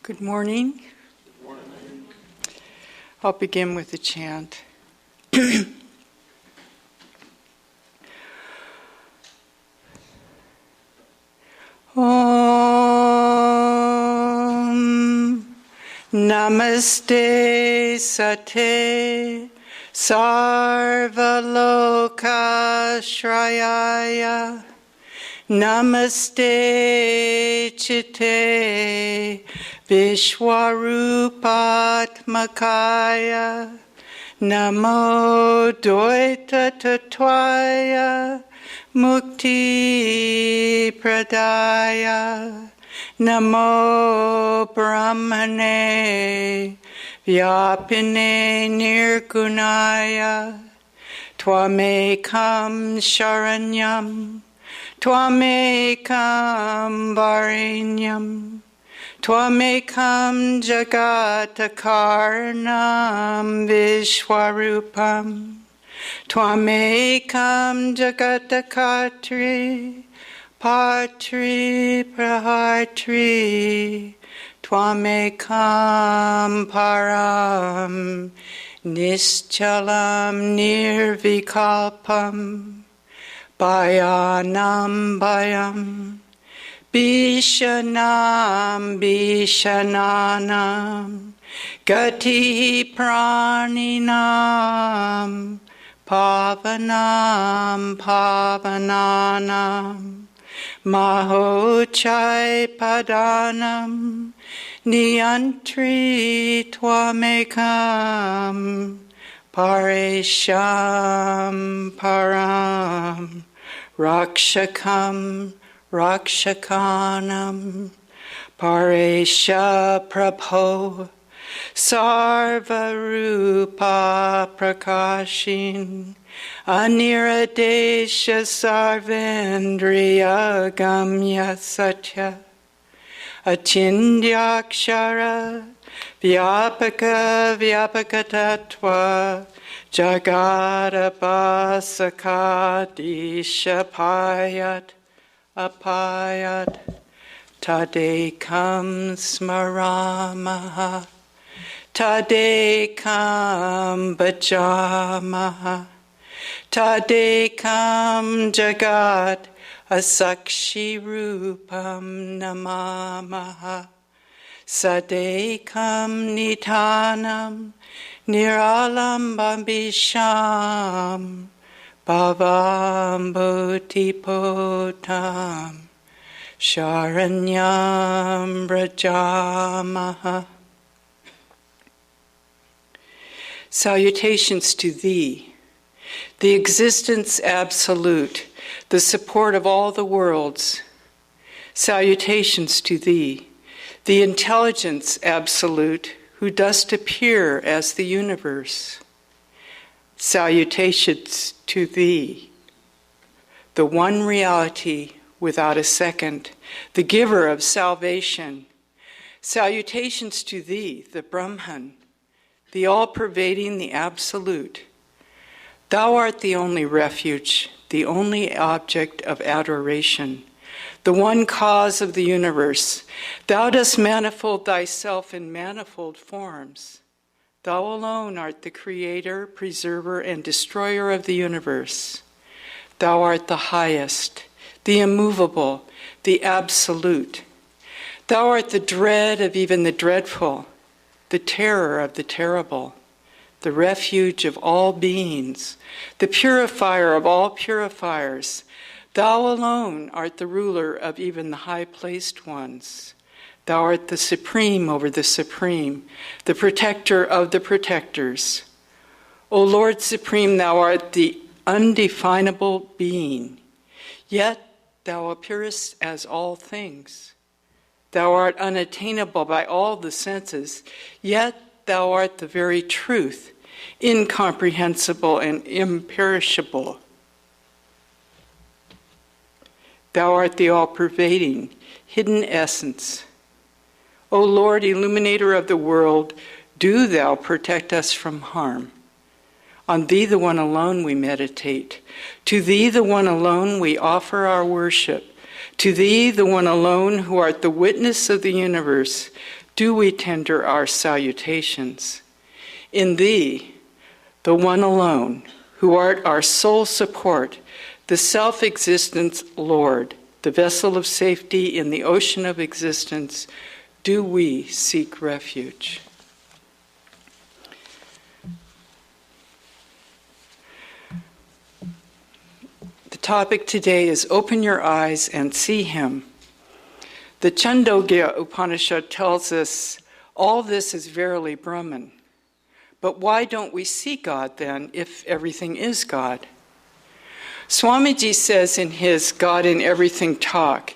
Good morning. I'll begin with a chant. Om Namaste Sate Sarvaloka Shrayaya Namaste Chitte Vishwarupatmakaya Namo Dvaita Tattvaya Mukti Pradaya Namo Brahmane Vyapine Nirgunaya Tvamekam Sharanyam Tvamekam Varenyam Tvamekam Jagatakarnam Vishwarupam Tvamekam Jagatakatri Patri Prahartri Tvamekam Param Nischalam Nirvikalpam Bhayanam Bhayam Bishanam Bishananam Gati Praninam Pavanam Pavananam Mahochai Padanam Niyantri Tvamekam Paresham Param Rakshakam Rakshakanam Paresha Prabho Sarvarupa Prakashin Aniradesha Sarvendriya Gamya Satya Achindyaakshara Vyapaka Vyapakatattva Jagadabhasakadisha Payat Apayat Tadekam Smaramaha Tadekam Bhajamaha Tadekam Jagat Asakshi Rupam Namamaha Sadekam Nitanam Niralambambisham Bhavam Bhutipotam Sharanyam Brajamaha. Salutations to Thee, the existence absolute, the support of all the worlds. Salutations to Thee, the intelligence absolute, who dost appear as the universe. Salutations to Thee, the one reality without a second, the giver of salvation. Salutations to Thee, the Brahman, the all-pervading, the absolute. Thou art the only refuge, the only object of adoration, the one cause of the universe. Thou dost manifold Thyself in manifold forms. Thou alone art the creator, preserver, and destroyer of the universe. Thou art the highest, the immovable, the absolute. Thou art the dread of even the dreadful, the terror of the terrible, the refuge of all beings, the purifier of all purifiers. Thou alone art the ruler of even the high-placed ones. Thou art the supreme over the supreme, the protector of the protectors. O Lord Supreme, Thou art the undefinable being, yet Thou appearest as all things. Thou art unattainable by all the senses, yet Thou art the very truth, incomprehensible and imperishable. Thou art the all-pervading, hidden essence. O Lord, illuminator of the world, do Thou protect us from harm. On Thee, the one alone, we meditate. To Thee, the one alone, we offer our worship. To Thee, the one alone, who art the witness of the universe, do we tender our salutations. In thee, the one alone, who art our sole support, the self-existent Lord, the vessel of safety in the ocean of existence, do we seek refuge. The topic today is open your eyes and see him. The Chandogya Upanishad tells us all this is verily Brahman. But why don't we see God then if everything is God? Swamiji says in his God in Everything talk,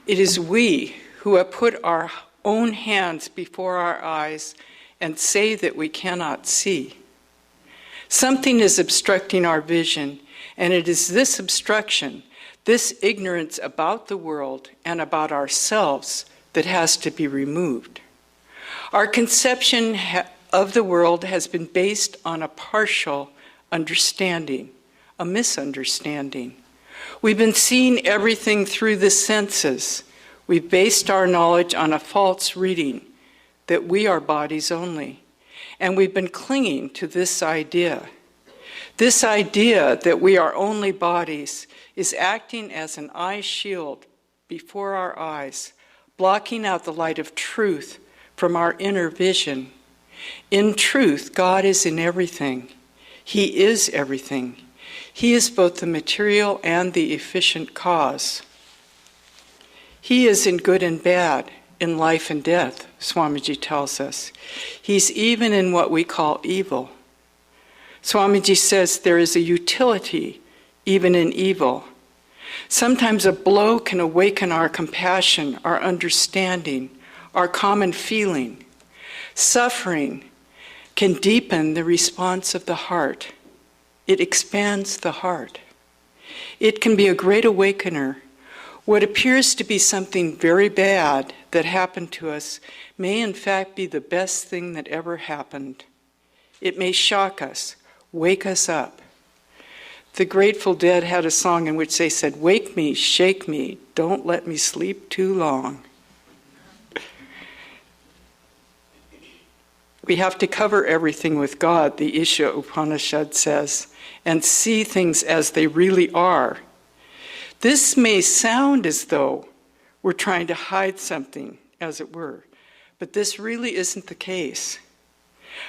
it is we who have put our own hands before our eyes and say that we cannot see. Something is obstructing our vision, and it is this obstruction, this ignorance about the world and about ourselves that has to be removed. Our conception of the world has been based on a partial understanding, a misunderstanding. We've been seeing everything through the senses. We've based our knowledge on a false reading that we are bodies only. And we've been clinging to this idea. This idea that we are only bodies is acting as an eye shield before our eyes, blocking out the light of truth from our inner vision. In truth, God is in everything. He is everything. He is both the material and the efficient cause. He is in good and bad, in life and death, Swamiji tells us. He's even in what we call evil. Swamiji says there is a utility even in evil. Sometimes a blow can awaken our compassion, our understanding, our common feeling. Suffering can deepen the response of the heart. It expands the heart. It can be a great awakener. What appears to be something very bad that happened to us may in fact be the best thing that ever happened. It may shock us, wake us up. The Grateful Dead had a song in which they said, "Wake me, shake me, don't let me sleep too long." We have to cover everything with God, the Isha Upanishad says, and see things as they really are. This may sound as though we're trying to hide something, as it were, but this really isn't the case.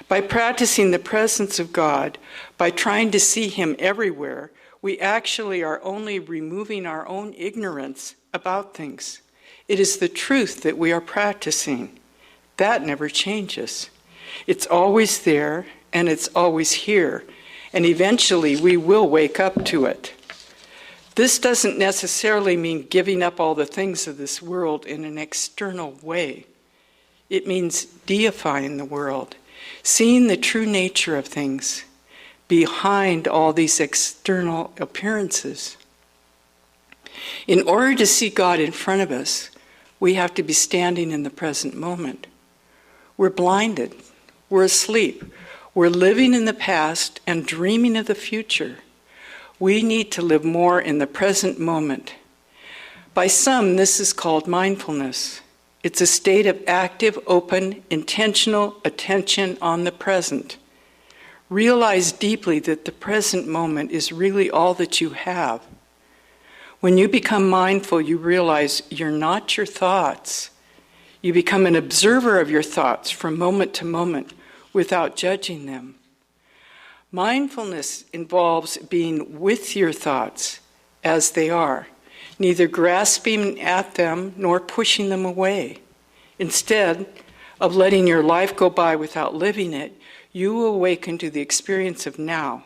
By practicing the presence of God, by trying to see him everywhere, we actually are only removing our own ignorance about things. It is the truth that we are practicing. That never changes. It's always there, and it's always here, and eventually we will wake up to it. This doesn't necessarily mean giving up all the things of this world in an external way. It means deifying the world, seeing the true nature of things behind all these external appearances. In order to see God in front of us, we have to be standing in the present moment. We're blinded. We're asleep. We're living in the past and dreaming of the future. We need to live more in the present moment. By some, this is called mindfulness. It's a state of active, open, intentional attention on the present. Realize deeply that the present moment is really all that you have. When you become mindful, you realize you're not your thoughts. You become an observer of your thoughts from moment to moment without judging them. Mindfulness involves being with your thoughts as they are, neither grasping at them nor pushing them away. Instead of letting your life go by without living it, you awaken to the experience of now.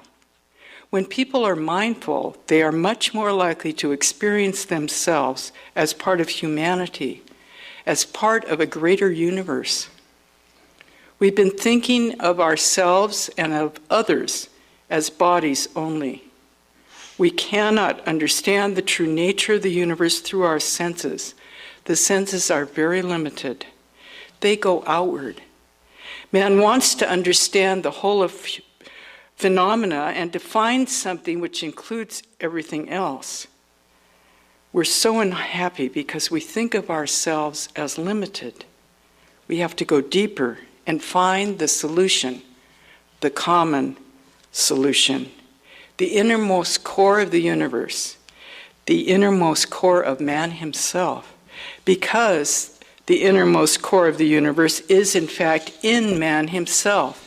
When people are mindful, they are much more likely to experience themselves as part of humanity, as part of a greater universe. We've been thinking of ourselves and of others as bodies only. We cannot understand the true nature of the universe through our senses. The senses are very limited. They go outward. Man wants to understand the whole of phenomena and to find something which includes everything else. We're so unhappy because we think of ourselves as limited. We have to go deeper and find the solution, the common solution, the innermost core of the universe, the innermost core of man himself, because the innermost core of the universe is in fact in man himself.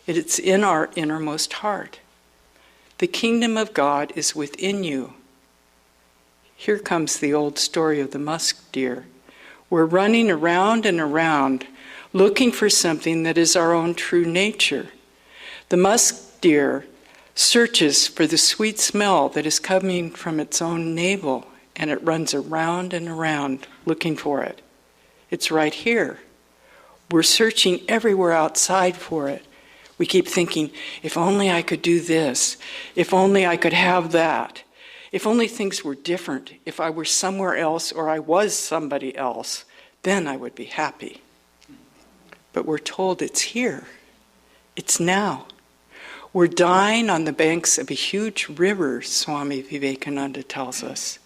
It's in our innermost heart. The kingdom of God is within you. Here comes the old story of the musk deer. We're running around and around looking for something that is our own true nature. The musk deer searches for the sweet smell that is coming from its own navel, and it runs around and around looking for it. It's right here. We're searching everywhere outside for it. We keep thinking, if only I could do this, if only I could have that, if only things were different, if I were somewhere else or I was somebody else, then I would be happy. But we're told it's here. It's now. We're dying on the banks of a huge river, Swami Vivekananda tells us.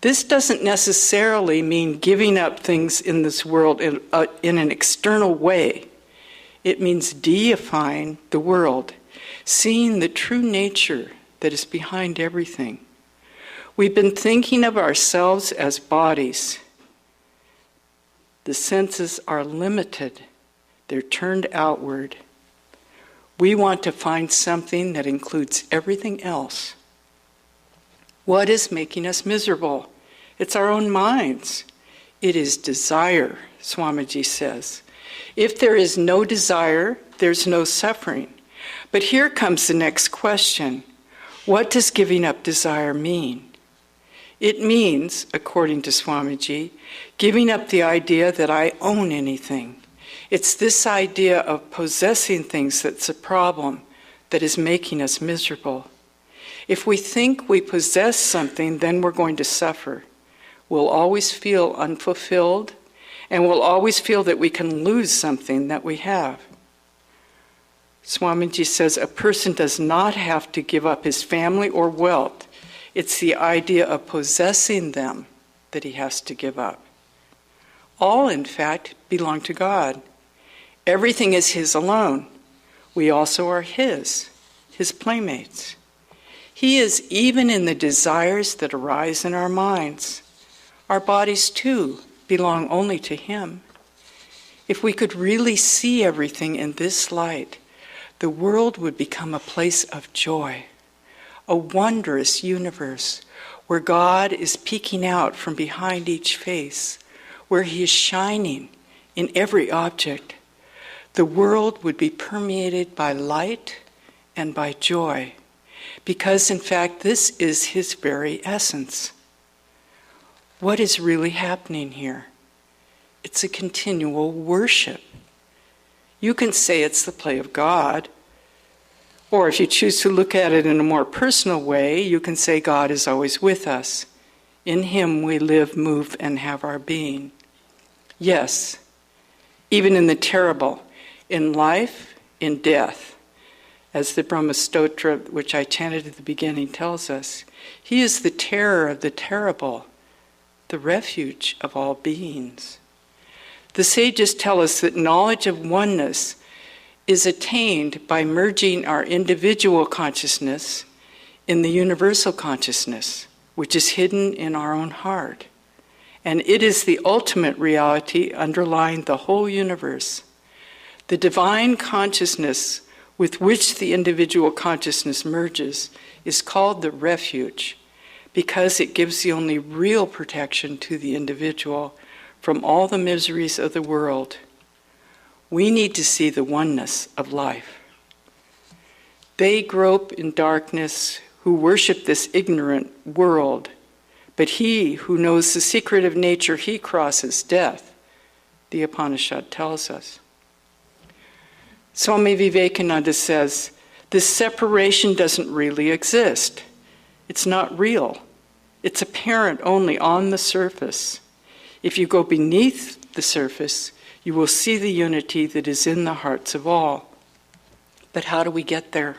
This doesn't necessarily mean giving up things in this world in an external way. It means deifying the world, seeing the true nature that is behind everything. We've been thinking of ourselves as bodies. The senses are limited. They're turned outward. We want to find something that includes everything else. What is making us miserable? It's our own minds. It is desire, Swamiji says. If there is no desire, there's no suffering. But here comes the next question. What does giving up desire mean? It means, according to Swamiji, giving up the idea that I own anything. It's this idea of possessing things that's a problem that is making us miserable. If we think we possess something, then we're going to suffer. We'll always feel unfulfilled, and we'll always feel that we can lose something that we have. Swamiji says a person does not have to give up his family or wealth. It's the idea of possessing them that he has to give up. All, in fact, belong to God. Everything is his alone. We also are his playmates. He is even in the desires that arise in our minds. Our bodies, too, belong only to him. If we could really see everything in this light, the world would become a place of joy, a wondrous universe where God is peeking out from behind each face, where he is shining in every object. The world would be permeated by light and by joy, because in fact this is his very essence. What is really happening here? It's a continual worship. You can say it's the play of God, or if you choose to look at it in a more personal way, you can say God is always with us. In him we live, move, and have our being. Yes, even in the terrible, in life, in death, as the Brahma Stotra, which I chanted at the beginning, tells us, he is the terror of the terrible, the refuge of all beings. The sages tell us that knowledge of oneness is attained by merging our individual consciousness in the universal consciousness, which is hidden in our own heart. And it is the ultimate reality underlying the whole universe. The divine consciousness with which the individual consciousness merges is called the refuge, because it gives the only real protection to the individual from all the miseries of the world. We need to see the oneness of life. They grope in darkness who worship this ignorant world, but he who knows the secret of nature, he crosses death, the Upanishad tells us. Swami Vivekananda says, this separation doesn't really exist. It's not real. It's apparent only on the surface. If you go beneath the surface, you will see the unity that is in the hearts of all. But how do we get there?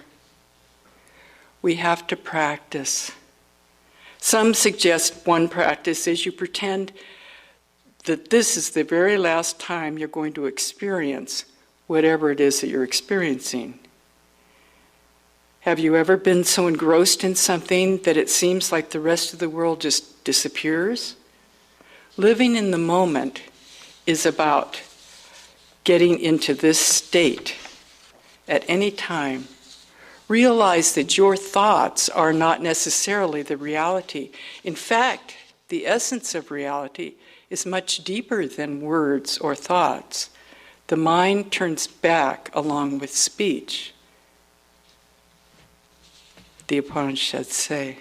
We have to practice. Some suggest one practice is you pretend that this is the very last time you're going to experience whatever it is that you're experiencing. Have you ever been so engrossed in something that it seems like the rest of the world just disappears? Living in the moment is about getting into this state at any time. Realize that your thoughts are not necessarily the reality. In fact, the essence of reality is much deeper than words or thoughts. The mind turns back along with speech, the Upanishads say.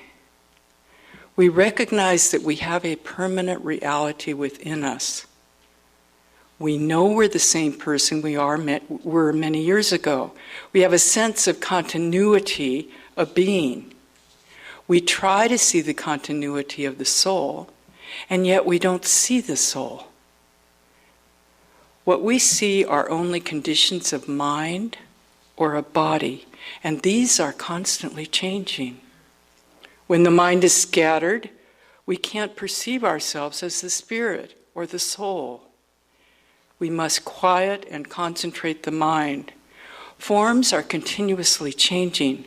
We recognize that we have a permanent reality within us. We know we're the same person we were many years ago. We have a sense of continuity of being. We try to see the continuity of the soul, and yet we don't see the soul. What we see are only conditions of mind or a body, and these are constantly changing. When the mind is scattered, we can't perceive ourselves as the spirit or the soul. We must quiet and concentrate the mind. Forms are continuously changing,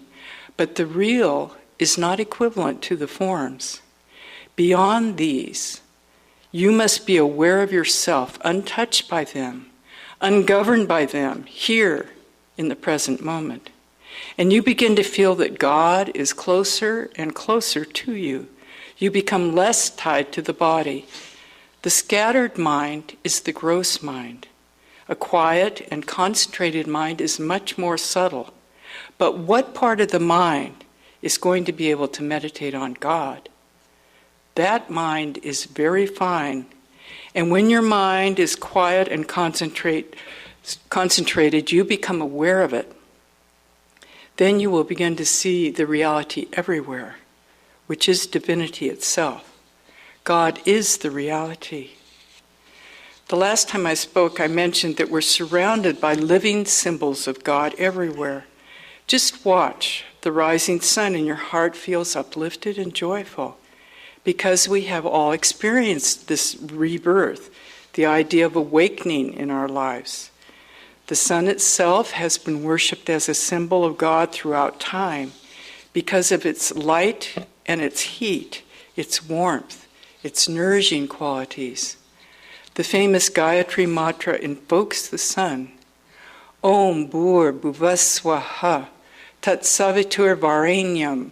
but the real is not equivalent to the forms. Beyond these, you must be aware of yourself, untouched by them, ungoverned by them, here in the present moment. And you begin to feel that God is closer and closer to you. You become less tied to the body. The scattered mind is the gross mind. A quiet and concentrated mind is much more subtle. But what part of the mind is going to be able to meditate on God? That mind is very fine. And when your mind is quiet and concentrated, you become aware of it. Then you will begin to see the reality everywhere, which is divinity itself. God is the reality. The last time I spoke, I mentioned that we're surrounded by living symbols of God everywhere. Just watch the rising sun and your heart feels uplifted and joyful because we have all experienced this rebirth, the idea of awakening in our lives. The sun itself has been worshipped as a symbol of God throughout time because of its light and its heat, its warmth, its nourishing qualities. The famous Gayatri mantra invokes the sun. Om Bhur Bhuvaswaha Tat Savitur Varenyam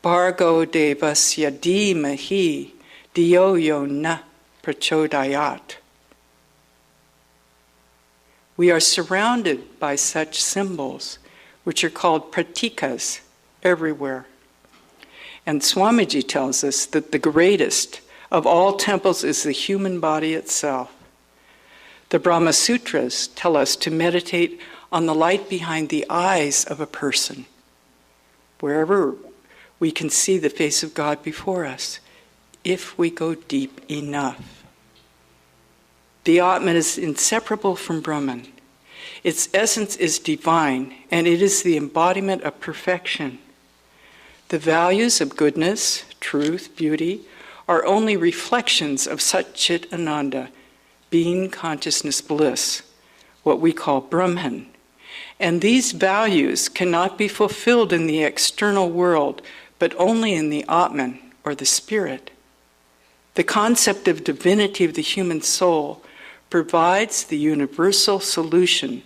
Bhargo Devasya Dhimahi Dhiyo Yo Na Prachodayat. We are surrounded by such symbols, which are called pratikas, everywhere. And Swamiji tells us that the greatest of all temples is the human body itself. The Brahma Sutras tell us to meditate on the light behind the eyes of a person, wherever we can see the face of God before us, if we go deep enough. The Atman is inseparable from Brahman. Its essence is divine, and it is the embodiment of perfection. The values of goodness, truth, beauty, are only reflections of Sat Chit Ananda, being, consciousness, bliss, what we call Brahman. And these values cannot be fulfilled in the external world, but only in the Atman, or the spirit. The concept of divinity of the human soul provides the universal solution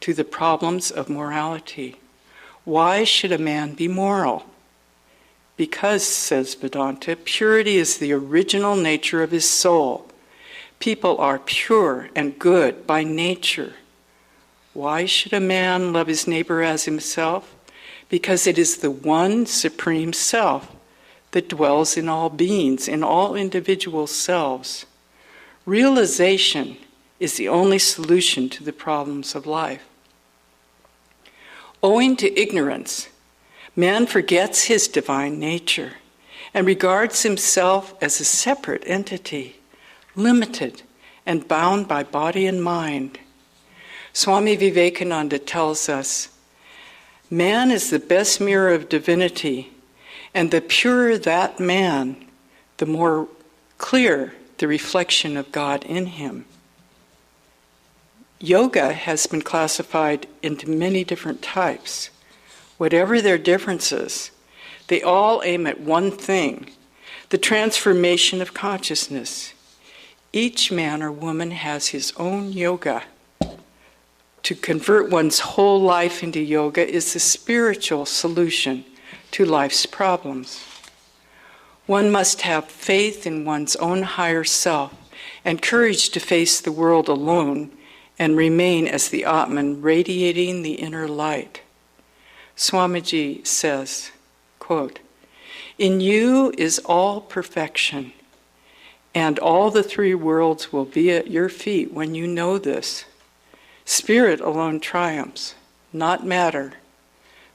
to the problems of morality. Why should a man be moral? Because, says Vedanta, purity is the original nature of his soul. People are pure and good by nature. Why should a man love his neighbor as himself? Because it is the one supreme self that dwells in all beings, in all individual selves. Realization is the only solution to the problems of life. Owing to ignorance, man forgets his divine nature and regards himself as a separate entity, limited and bound by body and mind. Swami Vivekananda tells us, man is the best mirror of divinity, and the purer that man, the more clear the reflection of God in him. Yoga has been classified into many different types. Whatever their differences, they all aim at one thing, the transformation of consciousness. Each man or woman has his own yoga. To convert one's whole life into yoga is the spiritual solution to life's problems. One must have faith in one's own higher self and courage to face the world alone and remain as the Atman, radiating the inner light. Swamiji says, quote, "In you is all perfection, and all the three worlds will be at your feet when you know this. Spirit alone triumphs, not matter.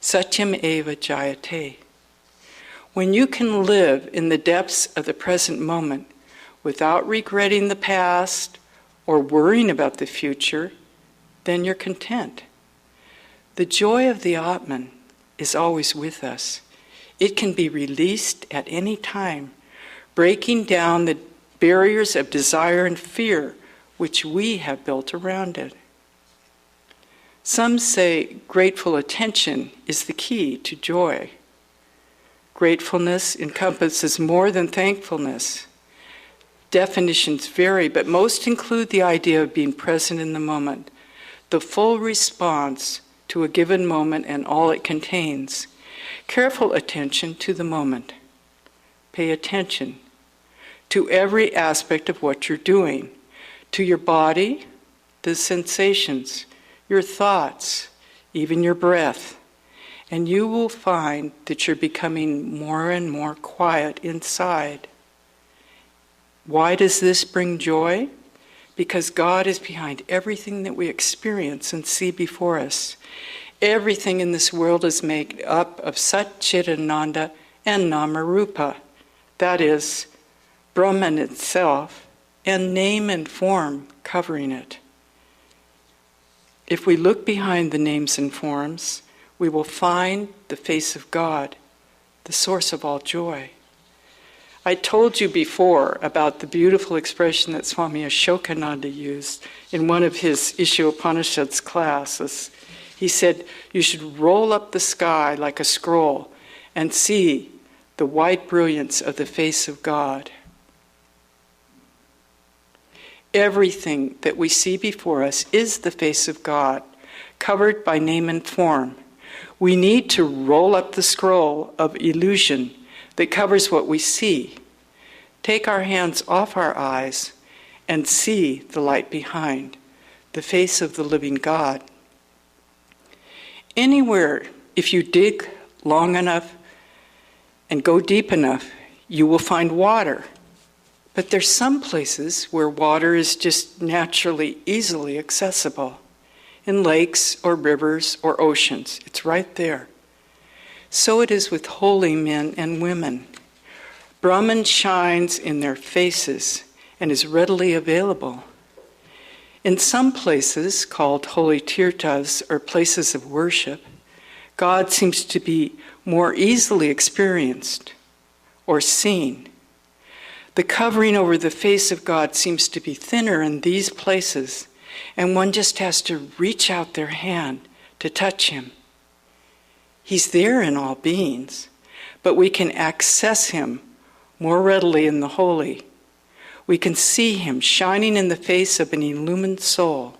Satyam eva jayate." When you can live in the depths of the present moment without regretting the past or worrying about the future, then you're content. The joy of the Atman is always with us. It can be released at any time, breaking down the barriers of desire and fear which we have built around it. Some say grateful attention is the key to joy. Gratefulness encompasses more than thankfulness. Definitions vary, but most include the idea of being present in the moment, the full response to a given moment and all it contains. Careful attention to the moment. Pay attention to every aspect of what you're doing, to your body, the sensations, your thoughts, even your breath, and you will find that you're becoming more and more quiet inside. Why does this bring joy? Because God is behind everything that we experience and see before us. Everything in this world is made up of Sat, Chit, Ananda, and Namarupa. That is, Brahman itself, and name and form covering it. If we look behind the names and forms, we will find the face of God, the source of all joy. I told you before about the beautiful expression that Swami Ashokananda used in one of his Ishopanishads classes. He said, you should roll up the sky like a scroll and see the white brilliance of the face of God. Everything that we see before us is the face of God, covered by name and form. We need to roll up the scroll of illusion that covers what we see. Take our hands off our eyes and see the light behind, the face of the living God. Anywhere, if you dig long enough and go deep enough, you will find water. But there's some places where water is just naturally, easily accessible. In lakes or rivers or oceans, it's right there. So it is with holy men and women. Brahman shines in their faces and is readily available. In some places, called holy tirthas or places of worship, God seems to be more easily experienced or seen. The covering over the face of God seems to be thinner in these places, and one just has to reach out their hand to touch him. He's there in all beings, but we can access him more readily in the holy. We can see him shining in the face of an illumined soul.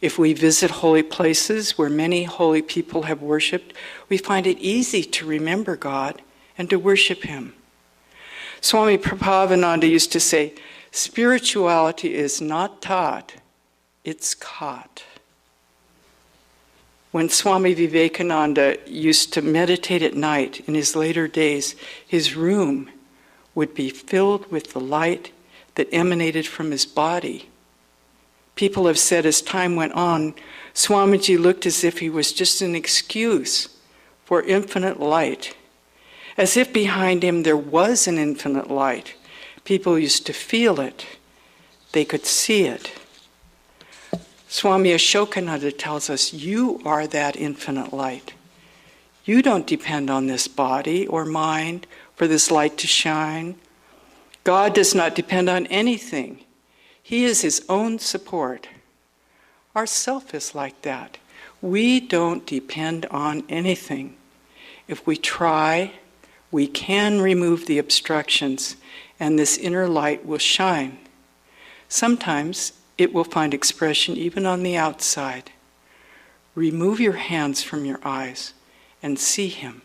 If we visit holy places where many holy people have worshipped, we find it easy to remember God and to worship him. Swami Prabhavananda used to say, spirituality is not taught, it's caught. When Swami Vivekananda used to meditate at night in his later days, his room would be filled with the light that emanated from his body. People have said as time went on, Swamiji looked as if he was just an excuse for infinite light. As if behind him there was an infinite light. People used to feel it. They could see it. Swami Ashokananda tells us, you are that infinite light. You don't depend on this body or mind for this light to shine. God does not depend on anything. He is his own support. Our self is like that. We don't depend on anything. If we try, we can remove the obstructions, and this inner light will shine. Sometimes it will find expression even on the outside. Remove your hands from your eyes and see him.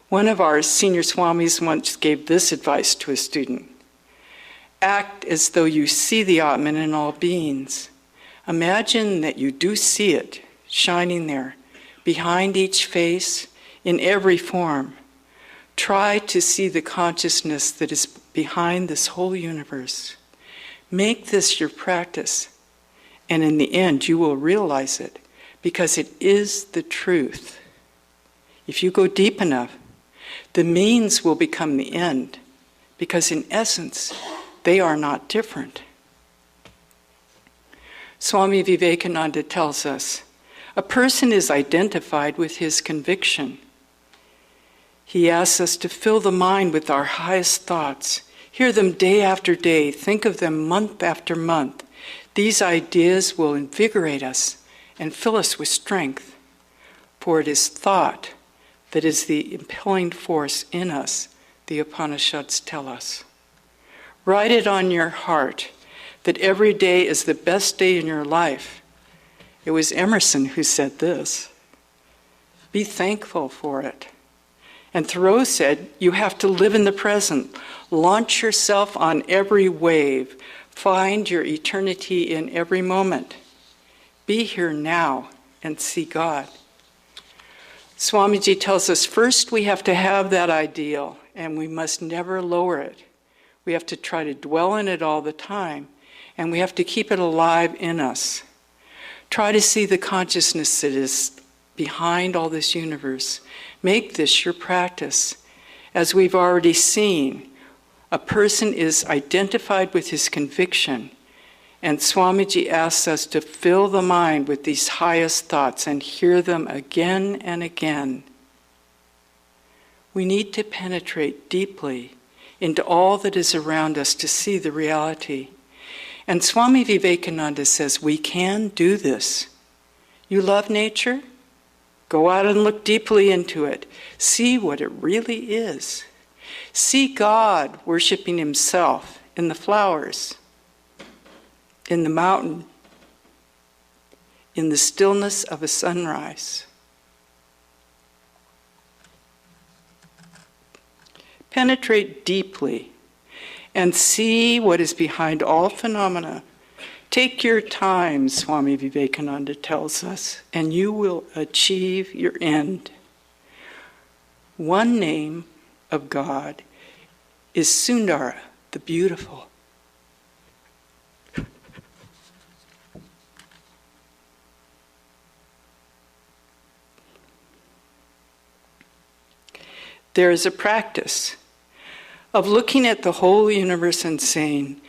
One of our senior swamis once gave this advice to a student. Act as though you see the Atman in all beings. Imagine that you do see it, shining there, behind each face, in every form. Try to see the consciousness that is behind this whole universe. Make this your practice, and in the end you will realize it, because it is the truth. If you go deep enough, the means will become the end, because in essence, they are not different. Swami Vivekananda tells us, a person is identified with his conviction. He asks us to fill the mind with our highest thoughts, hear them day after day, think of them month after month. These ideas will invigorate us and fill us with strength, for it is thought that is the impelling force in us, the Upanishads tell us. Write it on your heart that every day is the best day in your life. It was Emerson who said this. Be thankful for it. And Thoreau said, you have to live in the present. Launch yourself on every wave. Find your eternity in every moment. Be here now and see God. Swamiji tells us first we have to have that ideal, and we must never lower it. We have to try to dwell in it all the time, and we have to keep it alive in us. Try to see the consciousness that is behind all this universe. Make this your practice. As we've already seen, a person is identified with his conviction, and Swamiji asks us to fill the mind with these highest thoughts and hear them again and again. We need to penetrate deeply into all that is around us to see the reality. And Swami Vivekananda says, we can do this. You love nature? Go out and look deeply into it. See what it really is. See God worshiping himself in the flowers, in the mountain, in the stillness of a sunrise. Penetrate deeply and see what is behind all phenomena. Take your time, Swami Vivekananda tells us, and you will achieve your end. One name of God is Sundara, the beautiful. There is a practice of looking at the whole universe and saying,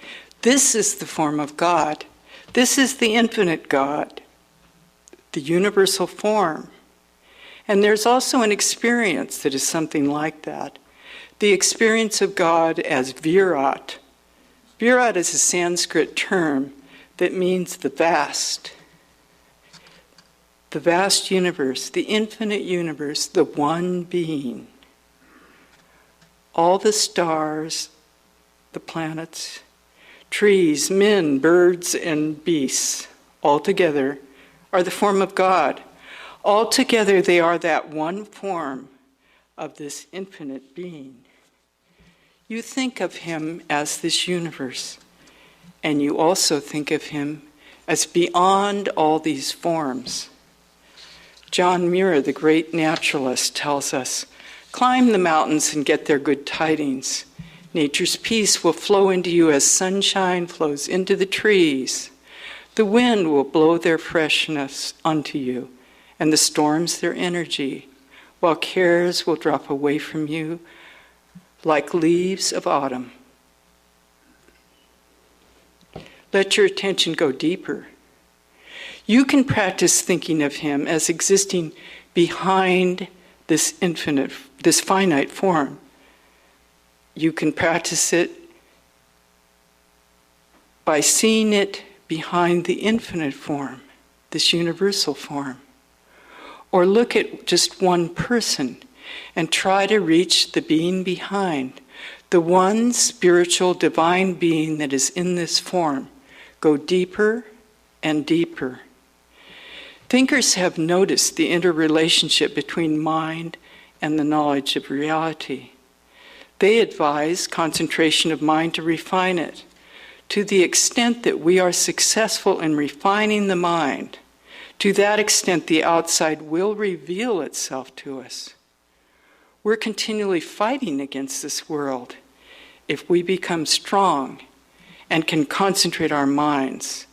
this is the form of God. This is the infinite God, the universal form. And there's also an experience that is something like that. The experience of God as Virat. Virat is a Sanskrit term that means the vast universe, the infinite universe, the one being. All the stars, the planets, trees, men, birds, and beasts, all together are the form of God. All together they are that one form of this infinite being. You think of him as this universe, and you also think of him as beyond all these forms. John Muir, the great naturalist, tells us, climb the mountains and get their good tidings. Nature's peace will flow into you as sunshine flows into the trees. The wind will blow their freshness onto you, and the storms their energy, while cares will drop away from you like leaves of autumn. Let your attention go deeper. You can practice thinking of him as existing behind this finite form. You can practice it by seeing it behind the infinite form, this universal form. Or look at just one person and try to reach the being behind, the one spiritual divine being that is in this form. Go deeper and deeper. Thinkers have noticed the interrelationship between mind and the knowledge of reality. They advise concentration of mind to refine it. To the extent that we are successful in refining the mind, to that extent the outside will reveal itself to us. We're continually fighting against this world. If we become strong and can concentrate our minds,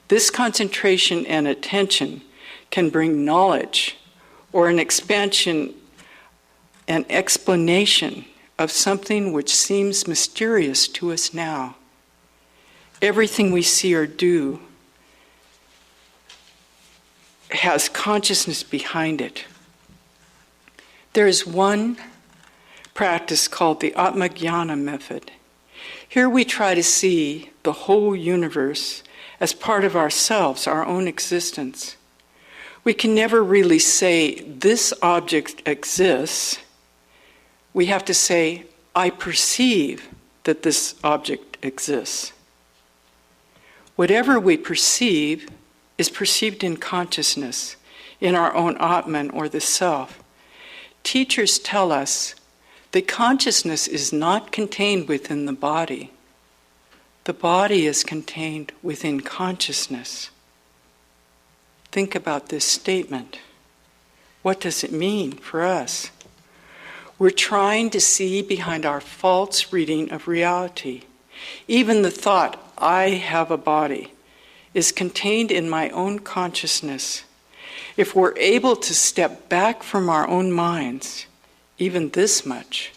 this concentration and attention can bring knowledge or an expansion and explanation of something which seems mysterious to us now. Everything we see or do has consciousness behind it. There is one practice called the Atmajnana method. Here we try to see the whole universe as part of ourselves, our own existence. We can never really say, this object exists. We have to say, I perceive that this object exists. Whatever we perceive is perceived in consciousness, in our own Atman or the self. Teachers tell us that consciousness is not contained within the body. The body is contained within consciousness. Think about this statement. What does it mean for us? We're trying to see behind our false reading of reality. Even the thought, I have a body, is contained in my own consciousness. If we're able to step back from our own minds, even this much,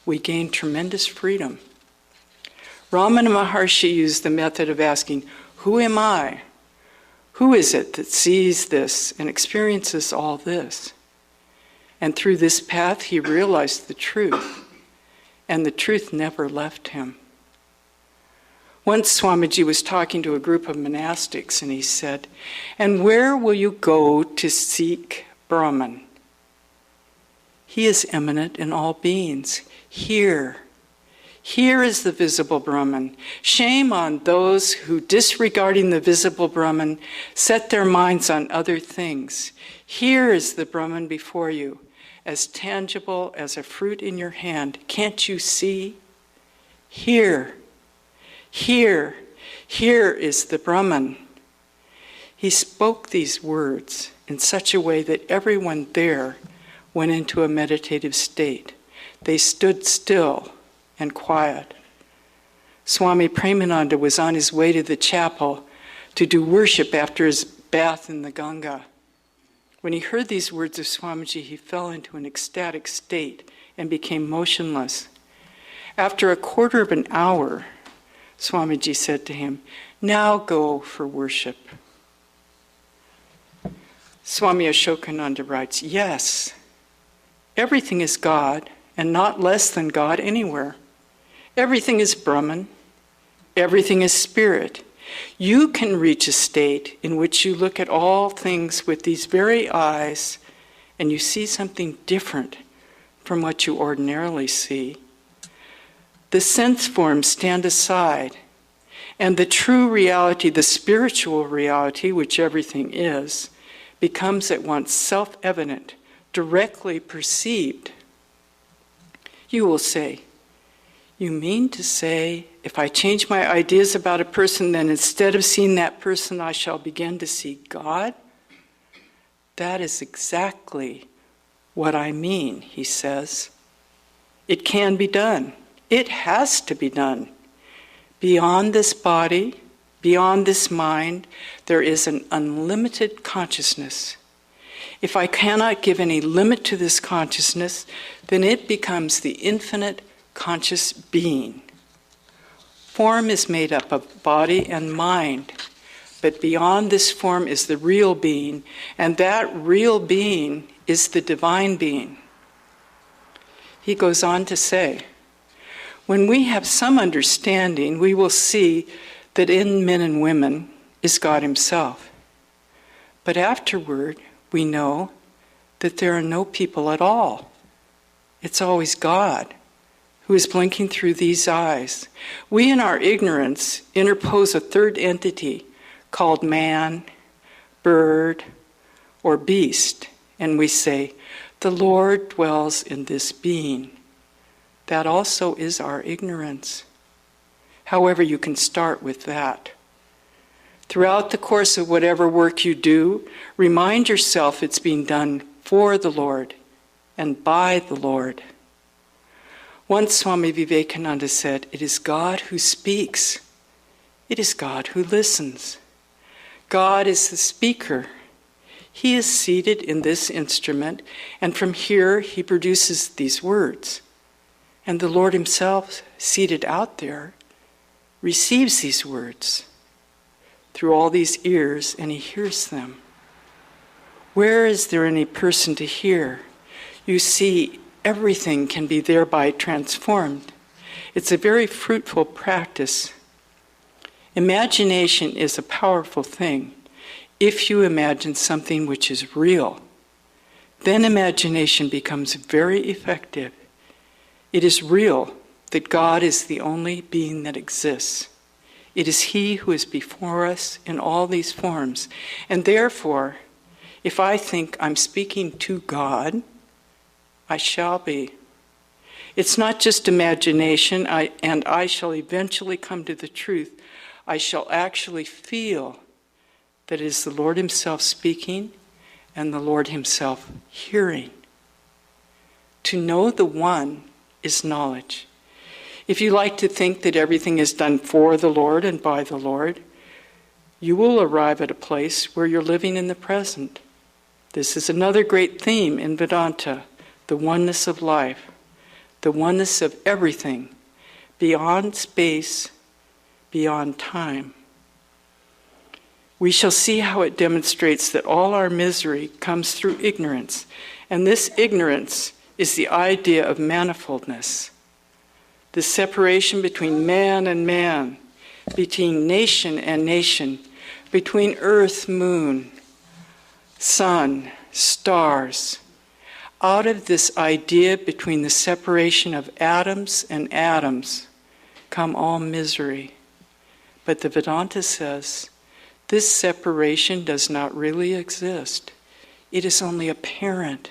we gain tremendous freedom. Ramana Maharshi used the method of asking, who am I? Who is it that sees this and experiences all this? And through this path, he realized the truth, and the truth never left him. Once Swamiji was talking to a group of monastics, and he said, and where will you go to seek Brahman? He is immanent in all beings. Here is the visible Brahman. Shame on those who, disregarding the visible Brahman, set their minds on other things. Here is the Brahman before you, as tangible as a fruit in your hand. Can't you see? Here is the Brahman. He spoke these words in such a way that everyone there went into a meditative state. They stood still and quiet. Swami Premananda was on his way to the chapel to do worship after his bath in the Ganga. When he heard these words of Swamiji, he fell into an ecstatic state and became motionless. After a quarter of an hour, Swamiji said to him, now go for worship. Swami Ashokananda writes, yes, everything is God and not less than God anywhere. Everything is Brahman. Everything is spirit. You can reach a state in which you look at all things with these very eyes and you see something different from what you ordinarily see. The sense forms stand aside, and the true reality, the spiritual reality, which everything is, becomes at once self-evident, directly perceived. You will say, you mean to say, if I change my ideas about a person, then instead of seeing that person, I shall begin to see God? That is exactly what I mean, he says. It can be done. It has to be done. Beyond this body, beyond this mind, there is an unlimited consciousness. If I cannot give any limit to this consciousness, then it becomes the infinite conscious being. Form is made up of body and mind, but beyond this form is the real being, and that real being is the divine being. He goes on to say, When we have some understanding, we will see that in men and women is God himself. But afterward, we know that there are no people at all. It's always God who is blinking through these eyes. We, in our ignorance, interpose a third entity called man, bird, or beast, and we say, the Lord dwells in this being. That also is our ignorance. However, you can start with that. Throughout the course of whatever work you do, remind yourself it's being done for the Lord and by the Lord. Once Swami Vivekananda said, it is God who speaks. It is God who listens. God is the speaker. He is seated in this instrument, and from here he produces these words. And the Lord himself, seated out there, receives these words through all these ears, and he hears them. Where is there any person to hear? You see, everything can be thereby transformed. It's a very fruitful practice. Imagination is a powerful thing. If you imagine something which is real, then imagination becomes very effective. It is real that God is the only being that exists. It is He who is before us in all these forms. And therefore, if I think I'm speaking to God, I shall be. It's not just imagination, and I shall eventually come to the truth. I shall actually feel that it is the Lord himself speaking and the Lord himself hearing. To know the one is knowledge. If you like to think that everything is done for the Lord and by the Lord, you will arrive at a place where you're living in the present. This is another great theme in Vedanta, the oneness of life, the oneness of everything, beyond space, beyond time. We shall see how it demonstrates that all our misery comes through ignorance, and this ignorance is the idea of manifoldness, the separation between man and man, between nation and nation, between earth, moon, sun, stars. Out of this idea between the separation of atoms and atoms come all misery. But the Vedanta says, this separation does not really exist. It is only apparent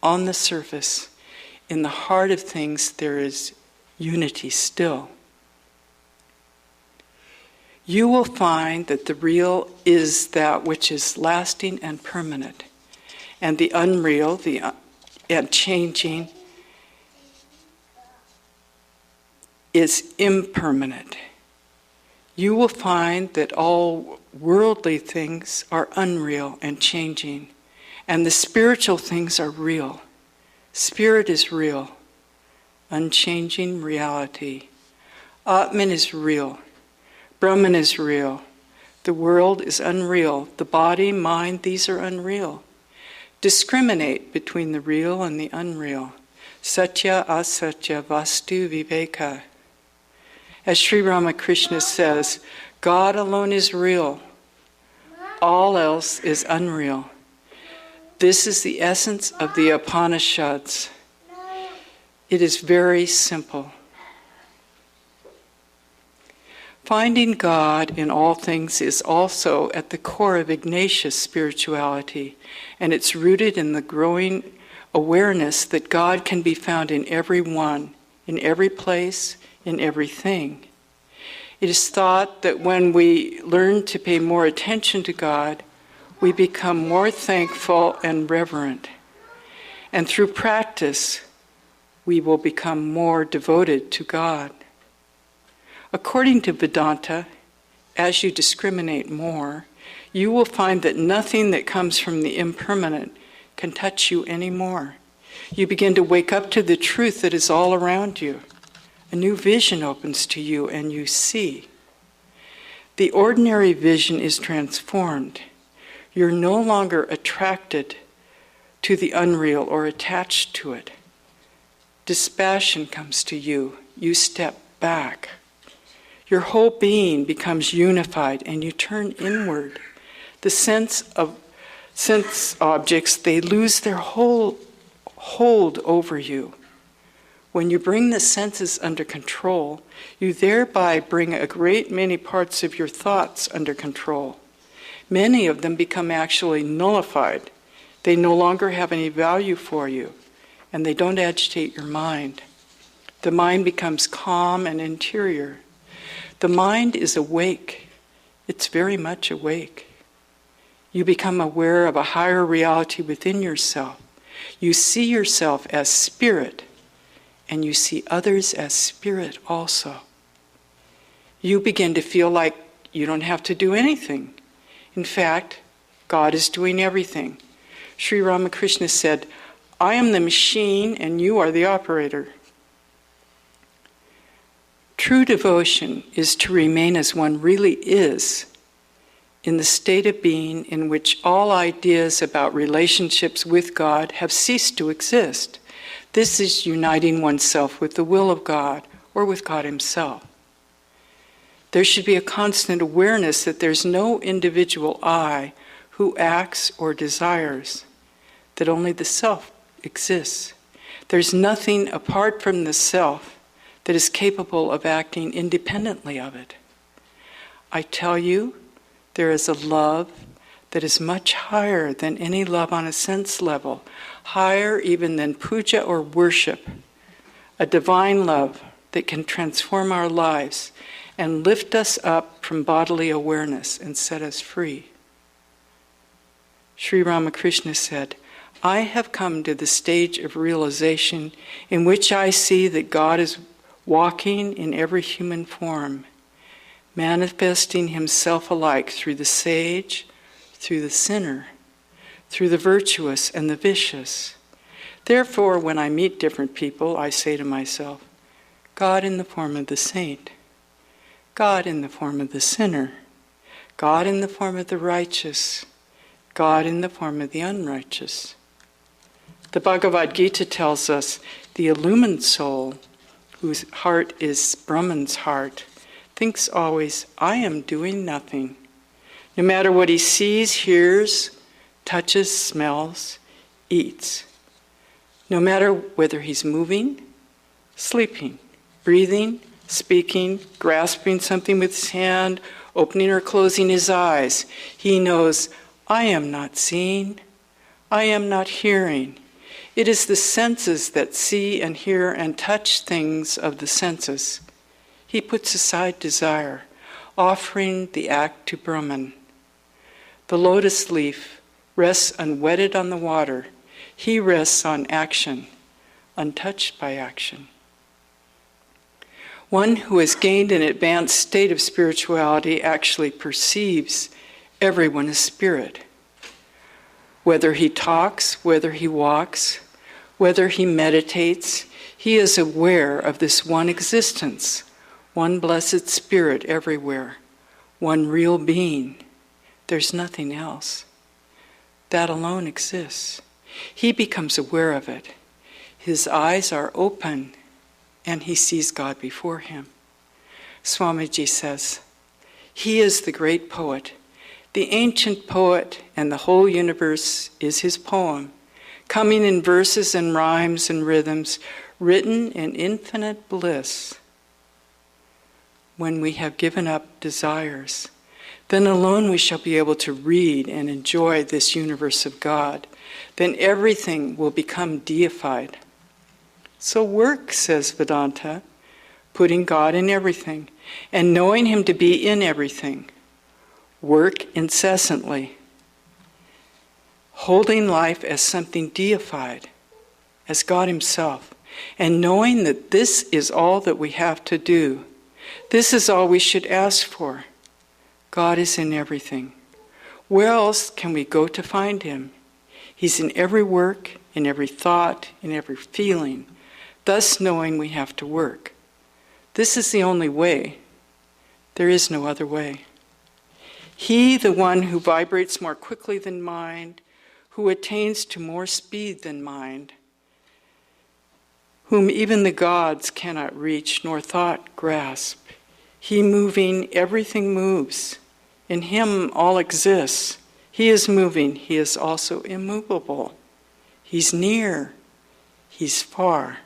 on the surface. In the heart of things, there is unity still. You will find that the real is that which is lasting and permanent, and the unreal, and changing, is impermanent. You will find that all worldly things are unreal and changing, and the spiritual things are real. Spirit is real, unchanging reality. Atman is real. Brahman is real. The world is unreal. The body, mind, these are unreal. Discriminate between the real and the unreal. Satya, asatya, vastu, viveka. As Sri Ramakrishna says, God alone is real. All else is unreal. This is the essence of the Upanishads. It is very simple. Finding God in all things is also at the core of Ignatius spirituality, and it's rooted in the growing awareness that God can be found in everyone, in every place, in everything. It is thought that when we learn to pay more attention to God, we become more thankful and reverent. And through practice, we will become more devoted to God. According to Vedanta, as you discriminate more, you will find that nothing that comes from the impermanent can touch you anymore. You begin to wake up to the truth that is all around you. A new vision opens to you and you see. The ordinary vision is transformed. You're no longer attracted to the unreal or attached to it. Dispassion comes to you. you step back. Your whole being becomes unified and you turn inward. The sense objects, they lose their whole hold over you. When you bring the senses under control, you thereby bring a great many parts of your thoughts under control. Many of them become actually nullified. They no longer have any value for you, and they don't agitate your mind. The mind becomes calm and interior. The mind is awake. It's very much awake. You become aware of a higher reality within yourself. You see yourself as spirit, and you see others as spirit also. You begin to feel like you don't have to do anything. In fact, God is doing everything. Sri Ramakrishna said, "I am the machine and you are the operator." True devotion is to remain as one really is, in the state of being in which all ideas about relationships with God have ceased to exist. This is uniting oneself with the will of God or with God Himself. There should be a constant awareness that there's no individual I who acts or desires, that only the self exists. There's nothing apart from the self that is capable of acting independently of it. I tell you, there is a love that is much higher than any love on a sense level, higher even than puja or worship, a divine love that can transform our lives and lift us up from bodily awareness and set us free. Sri Ramakrishna said, "I have come to the stage of realization in which I see that God is walking in every human form, manifesting Himself alike through the sage, through the sinner, through the virtuous and the vicious. Therefore, when I meet different people, I say to myself, God in the form of the saint, God in the form of the sinner, God in the form of the righteous, God in the form of the unrighteous." The Bhagavad Gita tells us the illumined soul, whose heart is Brahman's heart, thinks always, I am doing nothing. No matter what he sees, hears, touches, smells, eats. No matter whether he's moving, sleeping, breathing, speaking, grasping something with his hand, opening or closing his eyes, he knows, I am not seeing, I am not hearing. It is the senses that see and hear and touch things of the senses. He puts aside desire, offering the act to Brahman. The lotus leaf rests unwetted on the water. He rests on action, untouched by action. One who has gained an advanced state of spirituality actually perceives everyone as spirit. Whether he talks, whether he walks, whether he meditates, he is aware of this one existence, one blessed spirit everywhere, one real being. There's nothing else. That alone exists. He becomes aware of it. His eyes are open and he sees God before him. Swamiji says, he is the great poet. The ancient poet and the whole universe is his poem, coming in verses and rhymes and rhythms, written in infinite bliss. When we have given up desires, then alone we shall be able to read and enjoy this universe of God. Then everything will become deified. So work, says Vedanta, putting God in everything and knowing Him to be in everything. Work incessantly, holding life as something deified, as God Himself, and knowing that this is all that we have to do. This is all we should ask for. God is in everything. Where else can we go to find Him? He's in every work, in every thought, in every feeling, thus knowing we have to work. This is the only way. There is no other way. He, the one who vibrates more quickly than mind, who attains to more speed than mind, whom even the gods cannot reach, nor thought grasp. He moving, everything moves. In him all exists. He is moving, he is also immovable. He's near, he's far.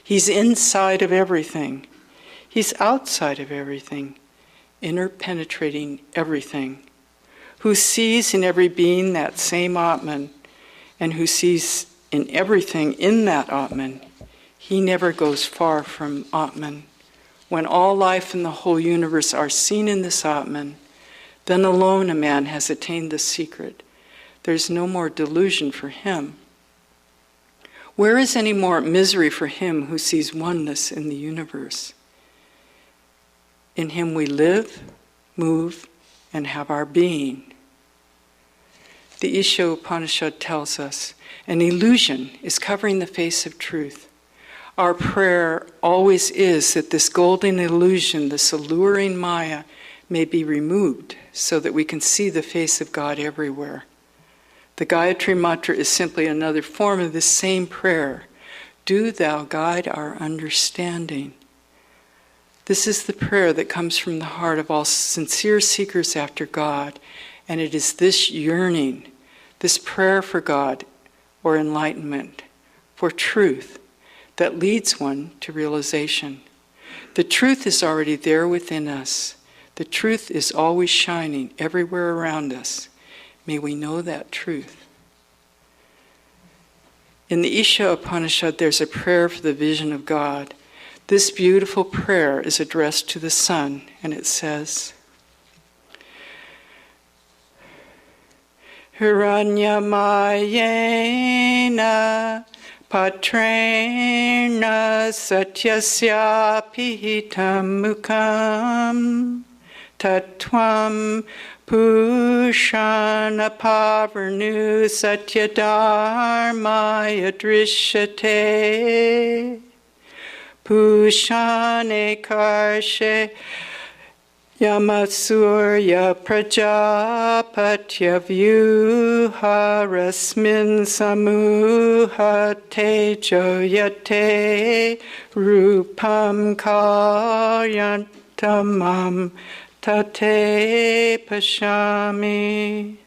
He's inside of everything. He's outside of everything, interpenetrating everything. Who sees in every being that same Atman, and who sees in everything in that Atman. He never goes far from Atman. When all life in the whole universe are seen in this Atman, then alone a man has attained the secret. There's no more delusion for him. Where is any more misery for him who sees oneness in the universe? In him we live, move, and have our being. The Isha Upanishad tells us, an illusion is covering the face of truth. Our prayer always is that this golden illusion, this alluring Maya, may be removed so that we can see the face of God everywhere. The Gayatri Mantra is simply another form of this same prayer. Do thou guide our understanding. This is the prayer that comes from the heart of all sincere seekers after God, and it is this yearning, this prayer for God or enlightenment, for truth, that leads one to realization. The truth is already there within us. The truth is always shining everywhere around us. May we know that truth. In the Isha Upanishad, there's a prayer for the vision of God. This beautiful prayer is addressed to the sun, and it says, Hiranyamayena Patrena Satyasya Pihitam Mukham Tatvam Pushana Pavarnu Satyadharmaya Drishyate Pushane Karshe Yamasurya Prajapatya Vyuharasmin Samuha Tejo Yate Rupam Karyantamam Tate Pashami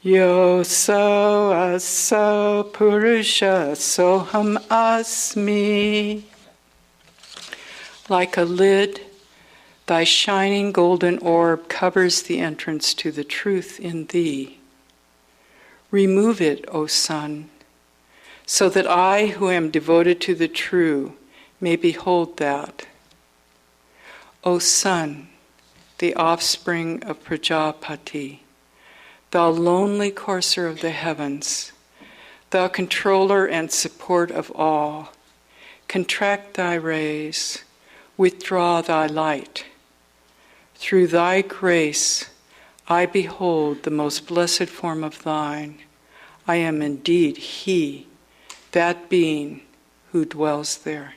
Yo so aso Purusha Soham Asmi. Like a lid, thy shining golden orb covers the entrance to the truth in thee. Remove it, O sun, so that I, who am devoted to the true, may behold that. O sun, the offspring of Prajapati, thou lonely courser of the heavens, thou controller and support of all, contract thy rays, withdraw thy light. Through thy grace, I behold the most blessed form of thine. I am indeed he, that being who dwells there.